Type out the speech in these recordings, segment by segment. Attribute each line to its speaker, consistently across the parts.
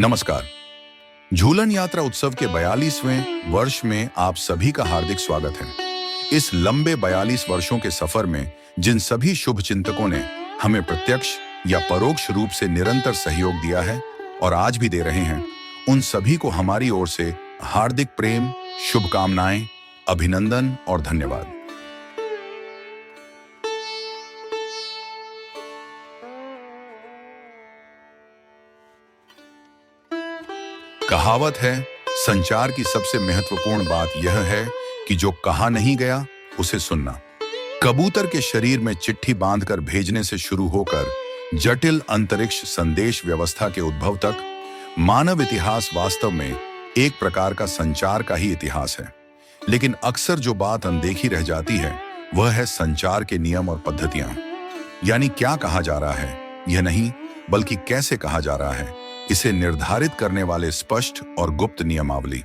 Speaker 1: नमस्कार। झूलन यात्रा उत्सव के 42वें वर्ष में आप सभी का हार्दिक स्वागत है। इस लंबे 42 वर्षों के सफर में जिन सभी शुभ चिंतकों ने हमें प्रत्यक्ष या परोक्ष रूप से निरंतर सहयोग दिया है और आज भी दे रहे हैं, उन सभी को हमारी ओर से हार्दिक प्रेम, शुभकामनाएं, अभिनंदन और धन्यवाद। कहावत है, संचार की सबसे महत्वपूर्ण बात यह है कि जो कहा नहीं गया उसे सुनना। कबूतर के शरीर में चिट्ठी बांधकर भेजने से शुरू होकर जटिल अंतरिक्ष संदेश व्यवस्था के उद्भव तक मानव इतिहास वास्तव में एक प्रकार का संचार का ही इतिहास है। लेकिन अक्सर जो बात अनदेखी रह जाती है वह है संचार के नियम और पद्धतियां। यानी क्या कहा जा रहा है यह नहीं, बल्कि कैसे कहा जा रहा है, इसे निर्धारित करने वाले स्पष्ट और गुप्त नियमावली।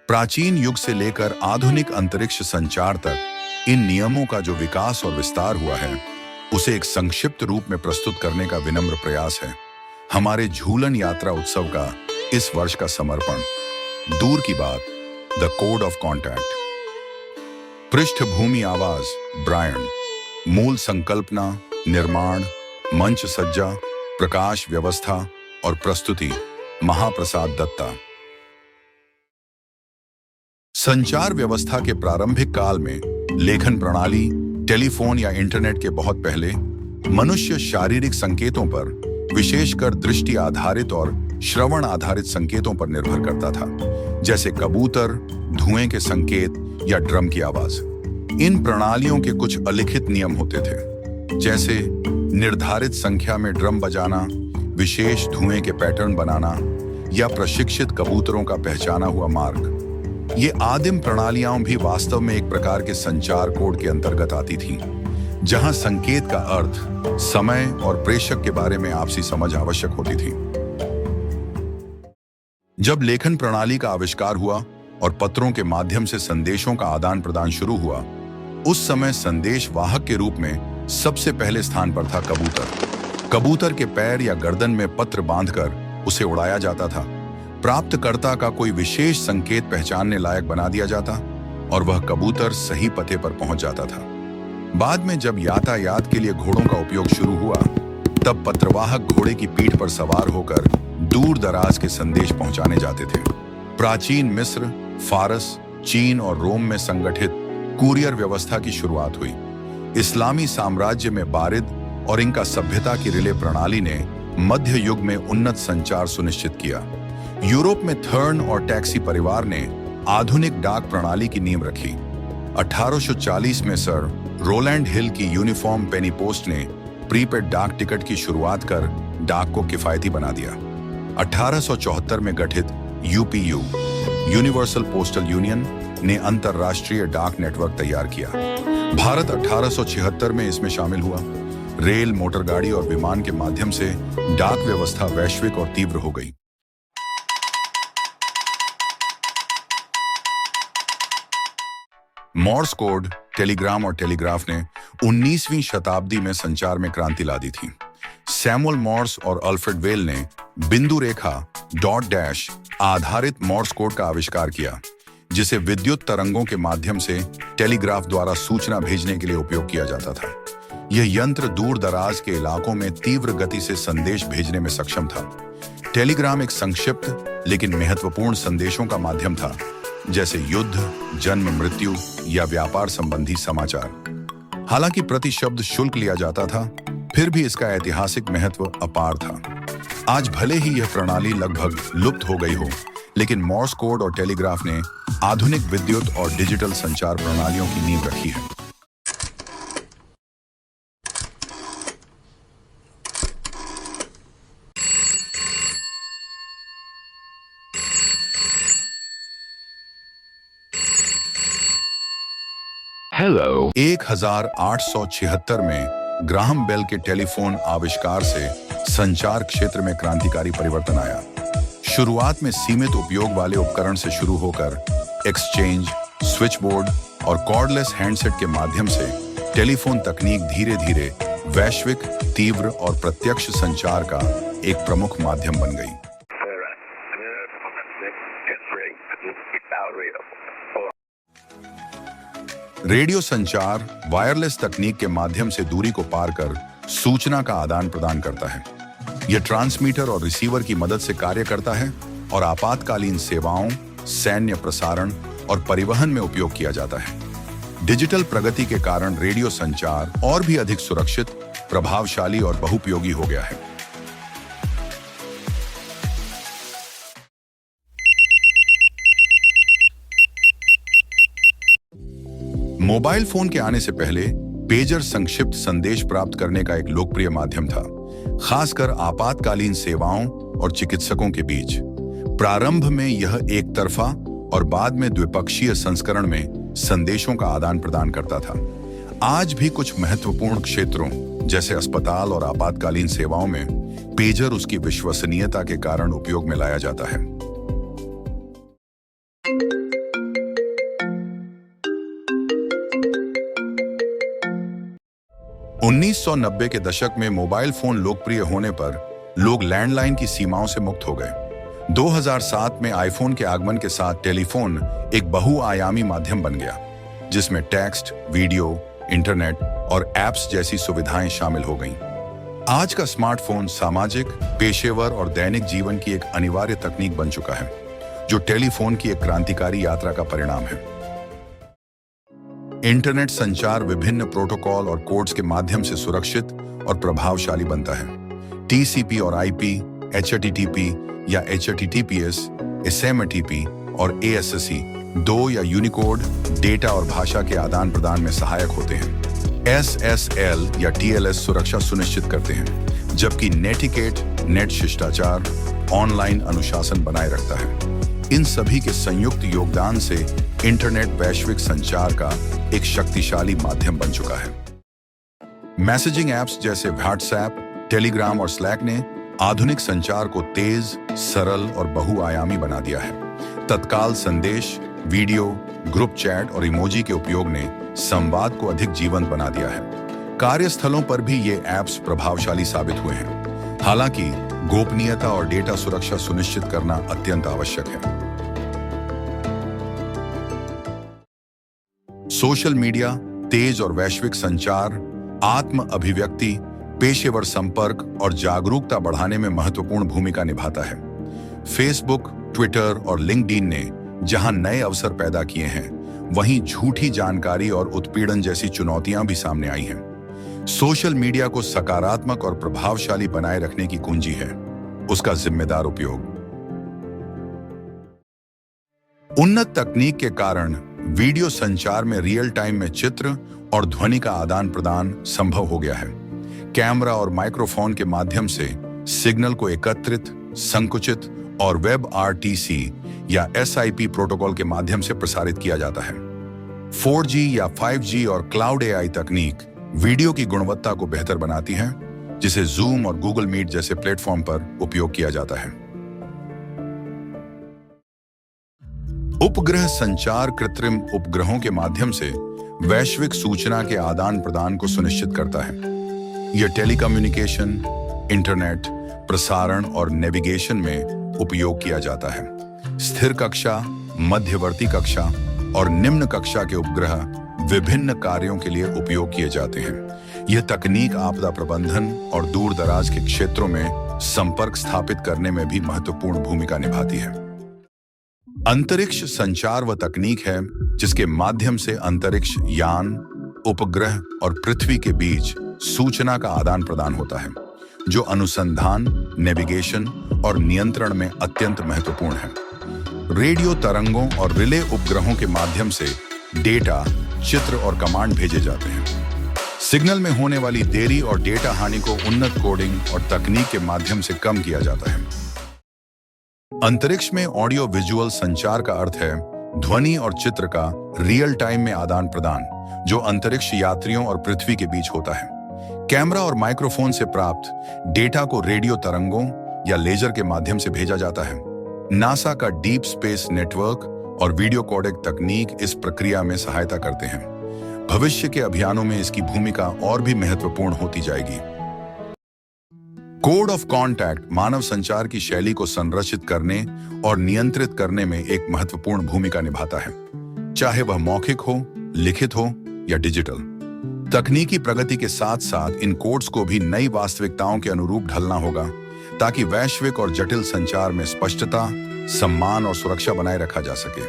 Speaker 1: प्राचीन युग से लेकर आधुनिक अंतरिक्ष संचार तक इन नियमों का जो विकास और विस्तार हुआ है उसे एक संक्षिप्त रूप में प्रस्तुत करने का विनम्र प्रयास है हमारे झूलन यात्रा उत्सव का इस वर्ष का समर्पण। दूर की बात, द कोड ऑफ कॉन्टैक्ट। पृष्ठभूमि आवाज ब्रायन, मूल संकल्पना, निर्माण, मंच सज्जा, प्रकाश व्यवस्था और प्रस्तुति महाप्रसाद दत्ता। संचार व्यवस्था के प्रारंभिक काल में लेखन प्रणाली, टेलीफोन या इंटरनेट के बहुत पहले मनुष्य शारीरिक संकेतों पर, विशेषकर दृष्टि आधारित और श्रवण आधारित संकेतों पर निर्भर करता था, जैसे कबूतर, धुएं के संकेत या ड्रम की आवाज। इन प्रणालियों के कुछ अलिखित नियम होते थे, जैसे निर्धारित संख्या में ड्रम बजाना, विशेष धुएं के पैटर्न बनाना या प्रशिक्षित कबूतरों का पहचाना हुआ मार्ग। ये आदिम प्रणालियां भी वास्तव में एक प्रकार के संचार कोड के अंतर्गत आती थीं, जहां संकेत का अर्थ, समय और प्रेषक के बारे में आपसी समझ आवश्यक होती थी। जब लेखन प्रणाली का आविष्कार हुआ और पत्रों के माध्यम से संदेशों का आदान प्रदान शुरू हुआ, उस समय संदेश वाहक के रूप में सबसे पहले स्थान पर था कबूतर। कबूतर के पैर या गर्दन में पत्र बांधकर उसे उड़ाया जाता था। प्राप्तकर्ता का कोई विशेष संकेत पहचानने लायक बना दिया जाता और वह कबूतर सही पते पर पहुंच जाता था। बाद में जब यातायात के लिए घोड़ों का उपयोग शुरू हुआ, तब पत्रवाहक घोड़े की पीठ पर सवार होकर दूर दराज के संदेश पहुंचाने जाते थे। प्राचीन मिस्र, फारस, चीन और रोम में संगठित कुरियर व्यवस्था की शुरुआत हुई। इस्लामी साम्राज्य में बारिद और इनका सभ्यता की रिले प्रणाली ने मध्य युग में उन्नत संचार सुनिश्चित किया। यूरोप में थर्न और टैक्सी परिवार ने आधुनिक डाक प्रणाली की नींव रखी। 1840 में सर रोलैंड हिल की यूनिफॉर्म पेनी पोस्ट ने प्रीपेड डाक टिकट की शुरुआत कर डाक को किफायती बना दिया। 1874 में गठित यूपीयू, यूनिवर्सल पोस्टल यूनियन, ने अंतरराष्ट्रीय डाक नेटवर्क तैयार किया। भारत 1876 में इसमें शामिल हुआ। रेल, मोटरगाड़ी और विमान के माध्यम से डाक व्यवस्था वैश्विक और तीव्र हो गई। मॉर्स कोड, टेलीग्राम और टेलीग्राफ ने 19वीं शताब्दी में संचार में क्रांति ला दी थी। सैमुअल मॉर्स और अल्फ्रेड वेल ने बिंदु रेखा डॉट डैश आधारित मॉर्स कोड का आविष्कार किया, जिसे विद्युत तरंगों के माध्यम से टेलीग्राफ द्वारा सूचना भेजने के लिए उपयोग किया जाता था। यह यंत्र दूर दराज के इलाकों में तीव्र गति से संदेश भेजने में सक्षम था। टेलीग्राम एक संक्षिप्त लेकिन महत्वपूर्ण संदेशों का माध्यम था, जैसे युद्ध, जन्म मृत्यु या व्यापार संबंधी समाचार। हालांकि प्रति शब्द शुल्क लिया जाता था, फिर भी इसका ऐतिहासिक महत्व अपार था। आज भले ही यह प्रणाली लगभग लुप्त हो गई हो, लेकिन मॉर्स कोड और टेलीग्राफ ने आधुनिक विद्युत और डिजिटल संचार प्रणालियों की नींव रखी है।
Speaker 2: हेलो।
Speaker 1: 1876 में ग्राहम बेल के टेलीफोन आविष्कार से संचार क्षेत्र में क्रांतिकारी परिवर्तन आया। शुरुआत में सीमित उपयोग वाले उपकरण से शुरू होकर एक्सचेंज, स्विच बोर्ड और कॉर्डलेस हैंडसेट के माध्यम से टेलीफोन तकनीक धीरे धीरे वैश्विक, तीव्र और प्रत्यक्ष संचार का एक प्रमुख माध्यम बन गई। रेडियो संचार वायरलेस तकनीक के माध्यम से दूरी को पार कर सूचना का आदान प्रदान करता है। यह ट्रांसमीटर और रिसीवर की मदद से कार्य करता है और आपातकालीन सेवाओं, सैन्य प्रसारण और परिवहन में उपयोग किया जाता है। डिजिटल प्रगति के कारण रेडियो संचार और भी अधिक सुरक्षित, प्रभावशाली और बहुउपयोगी हो गया है। मोबाइल फोन के आने से पहले पेजर संक्षिप्त संदेश प्राप्त करने का एक लोकप्रिय माध्यम था, खासकर आपातकालीन सेवाओं और चिकित्सकों के बीच। प्रारंभ में यह एक तरफा और बाद में द्विपक्षीय संस्करण में संदेशों का आदान प्रदान करता था। आज भी कुछ महत्वपूर्ण क्षेत्रों जैसे अस्पताल और आपातकालीन सेवाओं में पेजर उसकी विश्वसनीयता के कारण उपयोग में लाया जाता है। 1990 के दशक में मोबाइल फोन लोकप्रिय होने पर लोग लैंडलाइन की सीमाओं से मुक्त हो गए। 2007 में आईफोन के आगमन के साथ टेलीफोन एक बहुआयामी माध्यम बन गया, जिसमें टेक्स्ट, वीडियो, इंटरनेट और एप्स जैसी सुविधाएं शामिल हो गईं। आज का स्मार्टफोन सामाजिक, पेशेवर और दैनिक जीवन की एक अनिवार्य तकनीक बन चुका है, जो टेलीफोन की एक क्रांतिकारी यात्रा का परिणाम है। इंटरनेट संचार विभिन्न प्रोटोकॉल और कोड्स के माध्यम से सुरक्षित और प्रभावशाली बनता है। टीसीपी और आईपी, एचटीटीपी या एचटीटीपीएस, एसएमटीपी और एएससी दो या यूनिकोड डेटा और भाषा के आदान प्रदान में सहायक होते हैं। एसएसएल या टीएलएस सुरक्षा सुनिश्चित करते हैं, जबकि नेटिकेट नेट शिष्टाचार ऑनलाइन अनुशासन बनाए रखता है। इन सभी के संयुक्त योगदान से इंटरनेट वैश्विक संचार का एक शक्तिशाली माध्यम बन चुका है। मैसेजिंग ऐप्स जैसे व्हाट्सएप, टेलीग्राम और स्लैक ने आधुनिक संचार को तेज, सरल और बहुआयामी बना दिया है। तत्काल संदेश, वीडियो, ग्रुप चैट और इमोजी के उपयोग ने संवाद को अधिक जीवंत बना दिया है। कार्यस्थलों पर भी ये ऐप्स प्रभावशाली साबित हुए हैं। हालांकि गोपनीयता और डेटा सुरक्षा सुनिश्चित करना अत्यंत आवश्यक है। सोशल मीडिया तेज और वैश्विक संचार, आत्म अभिव्यक्ति, पेशेवर संपर्क और जागरूकता बढ़ाने में महत्वपूर्ण भूमिका निभाता है। फेसबुक, ट्विटर और लिंक्डइन ने जहां नए अवसर पैदा किए हैं, वहीं झूठी जानकारी और उत्पीड़न जैसी चुनौतियां भी सामने आई हैं। सोशल मीडिया को सकारात्मक और प्रभावशाली बनाए रखने की कुंजी है उसका जिम्मेदार उपयोग। उन्नत तकनीक के कारण वीडियो संचार में रियल टाइम में चित्र और ध्वनि का आदान प्रदान संभव हो गया है। कैमरा और माइक्रोफोन के माध्यम से सिग्नल को एकत्रित, संकुचित और वेब आरटीसी या एसआईपी प्रोटोकॉल के माध्यम से प्रसारित किया जाता है। 4G या 5G और क्लाउड एआई तकनीक वीडियो की गुणवत्ता को बेहतर बनाती है, जिसे जूम और गूगल मीट जैसे प्लेटफॉर्म पर उपयोग किया जाता है। उपग्रह संचार कृत्रिम उपग्रहों के माध्यम से वैश्विक सूचना के आदान प्रदान को सुनिश्चित करता है। यह टेलीकम्युनिकेशन, इंटरनेट, प्रसारण और नेविगेशन में उपयोग किया जाता है। स्थिर कक्षा, मध्यवर्ती कक्षा और निम्न कक्षा के उपग्रह विभिन्न कार्यों के लिए उपयोग किए जाते हैं। यह तकनीक आपदा प्रबंधन और दूर दराज के क्षेत्रों में संपर्क स्थापित करने में भी महत्वपूर्ण भूमिका निभाती है। अंतरिक्ष संचार वह तकनीक है जिसके माध्यम से अंतरिक्ष यान, उपग्रह और पृथ्वी के बीच सूचना का आदान प्रदान होता है, जो अनुसंधान, नेविगेशन और नियंत्रण में अत्यंत महत्वपूर्ण है। रेडियो तरंगों और रिले उपग्रहों के माध्यम से डेटा, चित्र और कमांड भेजे जाते हैं। सिग्नल में होने वाली देरी और डेटा हानि को उन्नत कोडिंग और तकनीक के माध्यम से कम किया जाता है। अंतरिक्ष में ऑडियो विजुअल संचार का अर्थ है ध्वनि और चित्र का रियल टाइम में आदान प्रदान, जो अंतरिक्ष यात्रियों और पृथ्वी के बीच होता है। कैमरा और माइक्रोफोन से प्राप्त डेटा को रेडियो तरंगों या लेजर के माध्यम से भेजा जाता है। नासा का डीप स्पेस नेटवर्क और वीडियो कोडेक तकनीक इस प्रक्रिया में सहायता करते हैं। भविष्य के अभियानों में इसकी भूमिका और भी महत्वपूर्ण होती जाएगी। कोड ऑफ कॉन्टैक्ट मानव संचार की शैली को संरचित करने और नियंत्रित करने में एक महत्वपूर्ण भूमिका निभाता है। चाहे वह मौखिक हो लिखित हो या डिजिटल। तकनीकी प्रगति के साथ साथ इन कोड्स को भी नई वास्तविकताओं के अनुरूप ढलना होगा, ताकि वैश्विक और जटिल संचार में स्पष्टता, सम्मान और सुरक्षा बनाए रखा जा सके।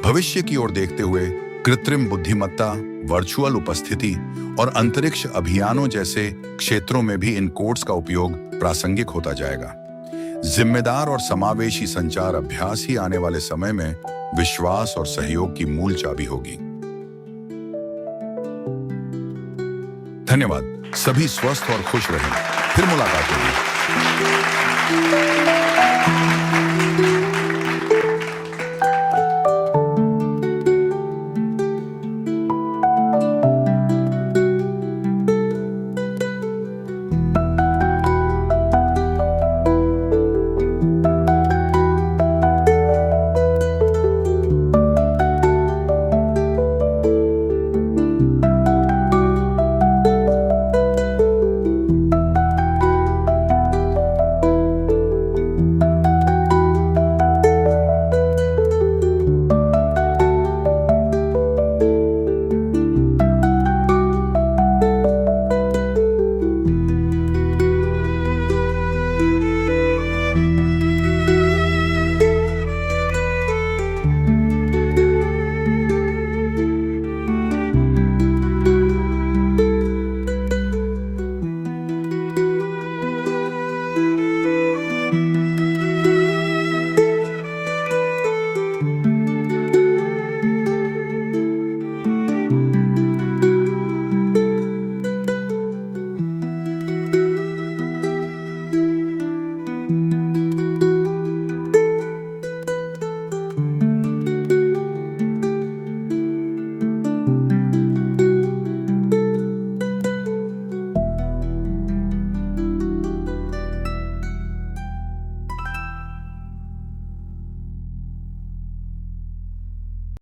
Speaker 1: भविष्य की ओर देखते हुए कृत्रिम बुद्धिमत्ता, वर्चुअल उपस्थिति और अंतरिक्ष अभियानों जैसे क्षेत्रों में भी इन कोड्स का उपयोग प्रासंगिक होता जाएगा। जिम्मेदार और समावेशी संचार अभ्यास ही आने वाले समय में विश्वास और सहयोग की मूल चाबी होगी। धन्यवाद। सभी स्वस्थ और खुश रहें। फिर मुलाकात होगी।